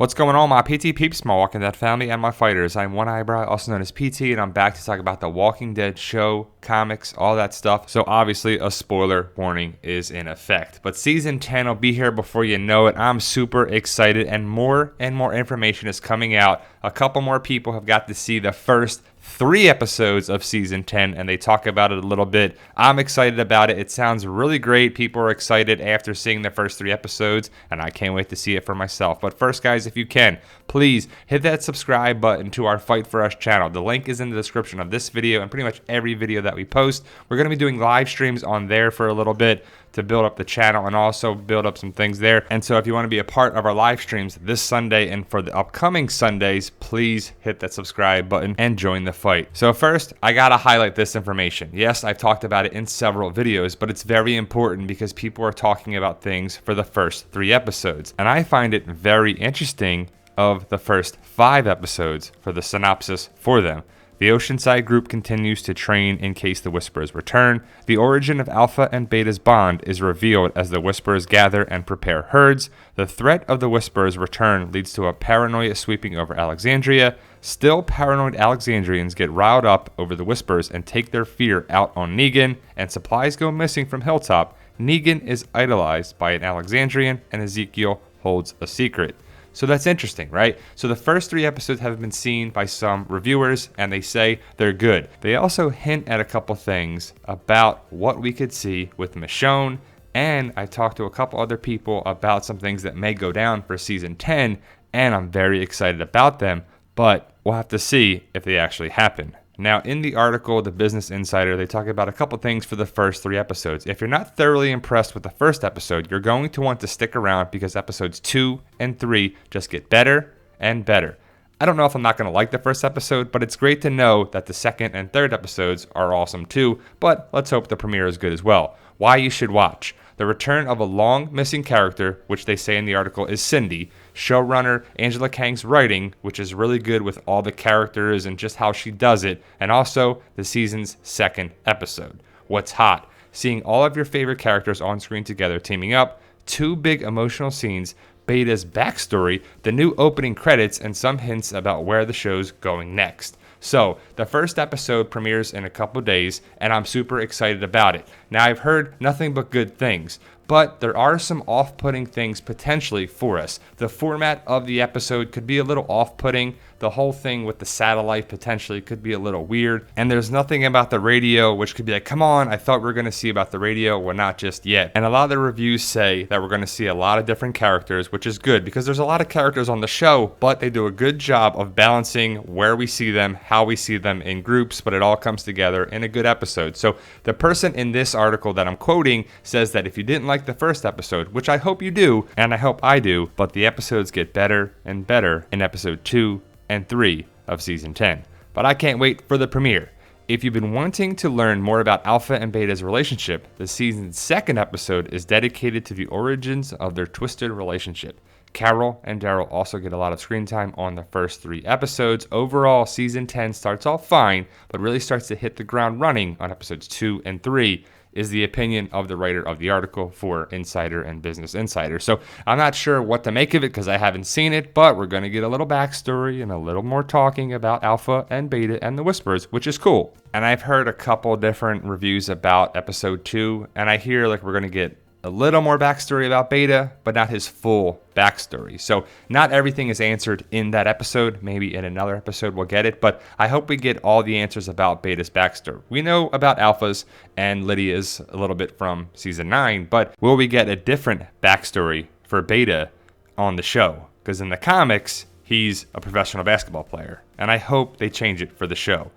What's going on, my PT peeps, my Walking Dead family, and my fighters? I'm One Eyebrow, also known as PT, and I'm back to talk about the Walking Dead show, comics, all that stuff. So obviously a spoiler warning is in effect. But season 10 will be here before you know it. I'm super excited, and more information is coming out. A couple more people have got to see the first 3 episodes of season 10, and they talk about it a little bit. I'm excited about it. It sounds really great. People are excited after seeing the first 3 episodes, and I can't wait to see it for myself. But first, guys, if you can, please hit that subscribe button to our Fight For Us channel. The link is in the description of this video and pretty much every video that we post. We're going to be doing live streams on there for a little bit to build up the channel and also build up some things there. And so if you want to be a part of our live streams this Sunday and for the upcoming Sundays, please hit that subscribe button and join the fight. So first, I gotta highlight this information. Yes, I've talked about it in several videos, but it's very important because people are talking about things for the first 3 episodes. And I find it very interesting of the first 5 episodes for the synopsis for them. The Oceanside group continues to train in case the Whisperers return. The origin of Alpha and Beta's bond is revealed as the Whisperers gather and prepare herds. The threat of the Whisperers' return leads to a paranoia sweeping over Alexandria. Still paranoid Alexandrians get riled up over the Whisperers and take their fear out on Negan, and supplies go missing from Hilltop. Negan is idolized by an Alexandrian, and Ezekiel holds a secret. So that's interesting, right? So the first 3 episodes have been seen by some reviewers, and they say they're good. They also hint at a couple things about what we could see with Michonne, and I talked to a couple other people about some things that may go down for season 10, and I'm very excited about them, but we'll have to see if they actually happen. Now, in the article, The Business Insider, they talk about a couple things for the first 3 episodes. If you're not thoroughly impressed with the first episode, you're going to want to stick around because episodes 2 and 3 just get better and better. I don't know if I'm not going to like the first episode, but it's great to know that the second and third episodes are awesome too, but let's hope the premiere is good as well. Why you should watch. The return of a long missing character, which they say in the article is Cindy. Showrunner Angela Kang's writing, which is really good with all the characters and just how she does it. And also the season's 2nd episode. What's hot? Seeing all of your favorite characters on screen together teaming up. 2 big emotional scenes. Beta's backstory, the new opening credits, and some hints about where the show's going next. So, the first episode premieres in a couple days, and I'm super excited about it. Now, I've heard nothing but good things, but there are some off-putting things potentially for us. The format of the episode could be a little off-putting. The whole thing with the satellite potentially could be a little weird. And there's nothing about the radio, which could be like, come on, I thought we were going to see about the radio. Well, not just yet. And a lot of the reviews say that we're going to see a lot of different characters, which is good because there's a lot of characters on the show, but they do a good job of balancing where we see them, how we see them in groups, but it all comes together in a good episode. So the person in this article that I'm quoting says that if you didn't like the first episode, which I hope you do, and I hope I do, but the episodes get better and better in episode 2 and 3 of season 10. But I can't wait for the premiere. If you've been wanting to learn more about Alpha and Beta's relationship, the season's 2nd episode is dedicated to the origins of their twisted relationship. Carol and Daryl also get a lot of screen time on the first 3 episodes. Overall, season 10 starts off fine, but really starts to hit the ground running on episodes 2 and 3, is the opinion of the writer of the article for Insider and Business Insider. So I'm not sure what to make of it because I haven't seen it, but we're going to get a little backstory and a little more talking about Alpha and Beta and the Whisperers, which is cool. And I've heard a couple different reviews about episode 2, and I hear like we're going to get a little more backstory about Beta, but not his full backstory. So not everything is answered in that episode. Maybe in another episode we'll get it, but I hope we get all the answers about Beta's backstory. We know about Alpha's and Lydia's a little bit from season 9, but will we get a different backstory for Beta on the show? Because in the comics, he's a professional basketball player, and I hope they change it for the show.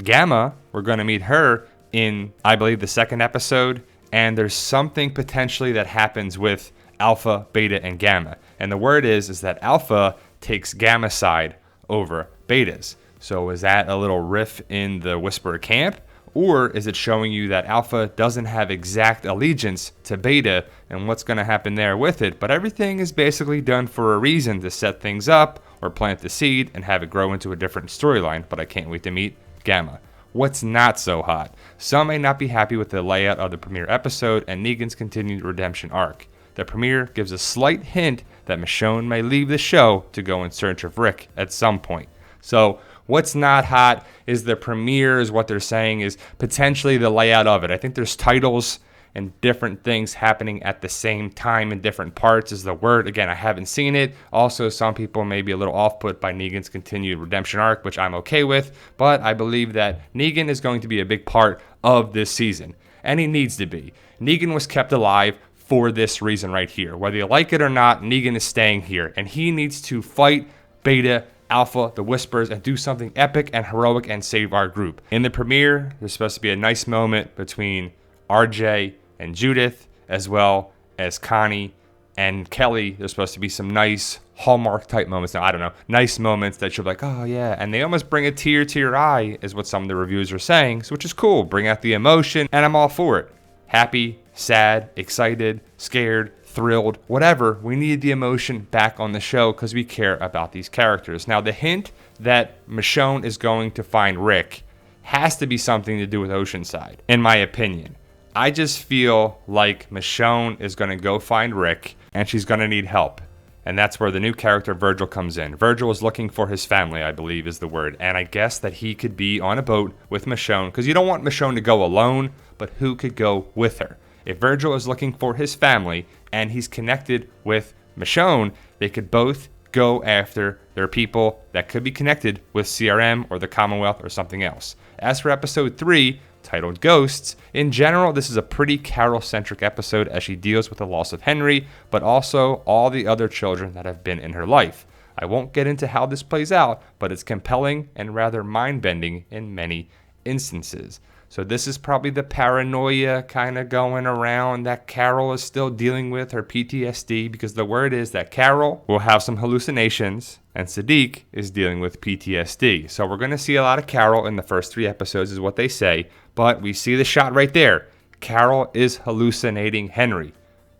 Gamma, we're going to meet her in, I believe, the 2nd episode, and there's something potentially that happens with Alpha, Beta, and Gamma. And the word is that Alpha takes Gamma's side over Beta's. So is that a little riff in the Whisperer camp? Or is it showing you that Alpha doesn't have exact allegiance to Beta and what's going to happen there with it? But everything is basically done for a reason, to set things up or plant the seed and have it grow into a different storyline. But I can't wait to meet Gamma. What's not so hot? Some may not be happy with the layout of the premiere episode and Negan's continued redemption arc. The premiere gives a slight hint that Michonne may leave the show to go in search of Rick at some point. So what's not hot is the premiere, is what they're saying, is potentially the layout of it. I think there's titles and different things happening at the same time in different parts is the word. Again, I haven't seen it. Also, some people may be a little off-put by Negan's continued redemption arc, which I'm okay with, but I believe that Negan is going to be a big part of this season, and he needs to be. Negan was kept alive for this reason right here. Whether you like it or not, Negan is staying here, and he needs to fight Beta, Alpha, the Whispers, and do something epic and heroic and save our group. In the premiere, there's supposed to be a nice moment between RJ and Judith, as well as Connie and Kelly. There's supposed to be some nice Hallmark type moments. Now, I don't know, nice moments that you're like, oh yeah, and they almost bring a tear to your eye, is what some of the reviews are saying, which is cool. Bring out the emotion, and I'm all for it. Happy, sad, excited, scared, thrilled, whatever. We need the emotion back on the show because we care about these characters. Now, the hint that Michonne is going to find Rick has to be something to do with Oceanside, in my opinion. I just feel like Michonne is going to go find Rick, and she's going to need help. And that's where the new character Virgil comes in. Virgil is looking for his family, I believe is the word. And I guess that he could be on a boat with Michonne, because you don't want Michonne to go alone, but who could go with her? If Virgil is looking for his family and he's connected with Michonne, they could both go after their people that could be connected with CRM or the Commonwealth or something else. As for episode 3, titled Ghosts, in general, this is a pretty Carol-centric episode as she deals with the loss of Henry, but also all the other children that have been in her life. I won't get into how this plays out, but it's compelling and rather mind-bending in many instances. So this is probably the paranoia kind of going around that Carol is still dealing with, her PTSD, because the word is that Carol will have some hallucinations and Sadiq is dealing with PTSD. So we're going to see a lot of Carol in the first 3 episodes is what they say, but we see the shot right there. Carol is hallucinating Henry.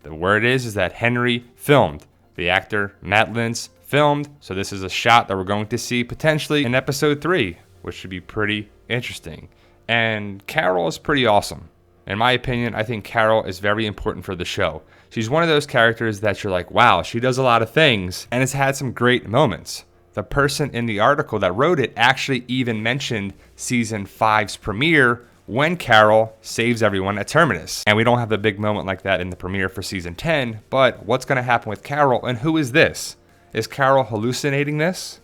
The word is that Henry filmed. The actor Matt Lintz filmed, so this is a shot that we're going to see potentially in episode 3, which should be pretty interesting. And Carol is pretty awesome. In my opinion, I think Carol is very important for the show. She's one of those characters that you're like, wow, she does a lot of things and has had some great moments. The person in the article that wrote it actually even mentioned season 5's premiere when Carol saves everyone at Terminus. And we don't have a big moment like that in the premiere for season 10, but what's going to happen with Carol, and who is this? Is Carol hallucinating this?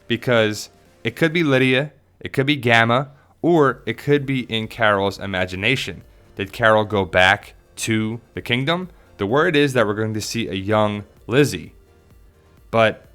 Because it could be Lydia, it could be Gamma, or it could be in Carol's imagination. Did Carol go back to the kingdom? The word is that we're going to see a young Lizzie. But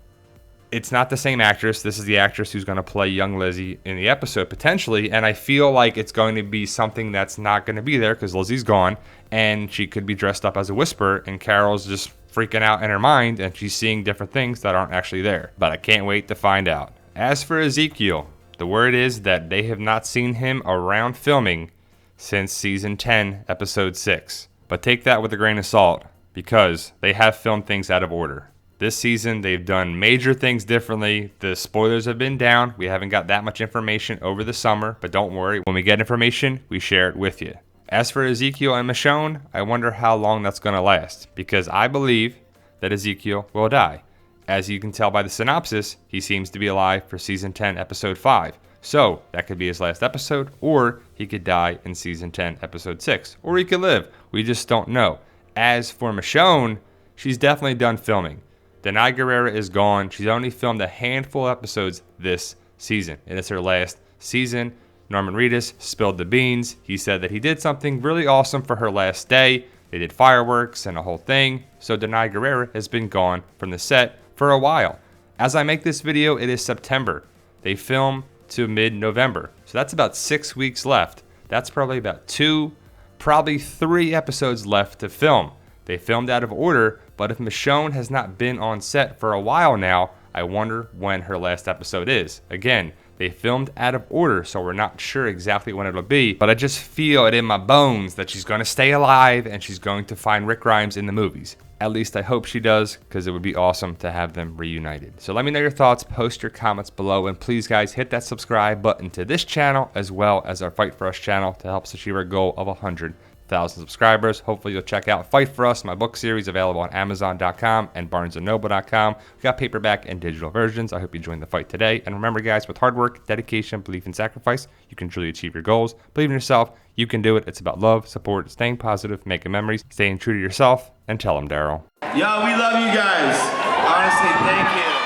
it's not the same actress. This is the actress who's going to play young Lizzie in the episode, potentially. And I feel like it's going to be something that's not going to be there because Lizzie's gone. And she could be dressed up as a Whisper. And Carol's just freaking out in her mind. And she's seeing different things that aren't actually there. But I can't wait to find out. As for Ezekiel, the word is that they have not seen him around filming since season 10, episode 6. But take that with a grain of salt, because they have filmed things out of order. This season, they've done major things differently. The spoilers have been down. We haven't got that much information over the summer, but don't worry. When we get information, we share it with you. As for Ezekiel and Michonne, I wonder how long that's going to last, because I believe that Ezekiel will die. As you can tell by the synopsis, he seems to be alive for season 10, episode 5. So that could be his last episode, or he could die in season 10, episode 6. Or he could live. We just don't know. As for Michonne, she's definitely done filming. Denai Guerrera is gone. She's only filmed a handful of episodes this season. And it's her last season. Norman Reedus spilled the beans. He said that he did something really awesome for her last day. They did fireworks and a whole thing. So Denai Guerrera has been gone from the set for a while. As I make this video, it is September. They film to mid-November. So that's about 6 weeks left. That's probably about 2, probably 3 episodes left to film. They filmed out of order, but if Michonne has not been on set for a while now, I wonder when her last episode is. Again, they filmed out of order, so we're not sure exactly when it'll be, but I just feel it in my bones that she's going to stay alive and she's going to find Rick Grimes in the movies. At least I hope she does, because it would be awesome to have them reunited. So let me know your thoughts, post your comments below, and please guys, hit that subscribe button to this channel as well as our Fight For Us channel to help us achieve our goal of 100 1,000 subscribers. Hopefully you'll check out Fight For Us, my book series, available on Amazon.com and BarnesandNoble.com. We got paperback and digital versions. I hope you join the fight today. And remember, guys, with hard work, dedication, belief, and sacrifice, you can truly achieve your goals. Believe in yourself. You can do it. It's about love, support, staying positive, making memories, staying true to yourself, and tell them, Daryl. Yo, we love you guys. Honestly, thank you.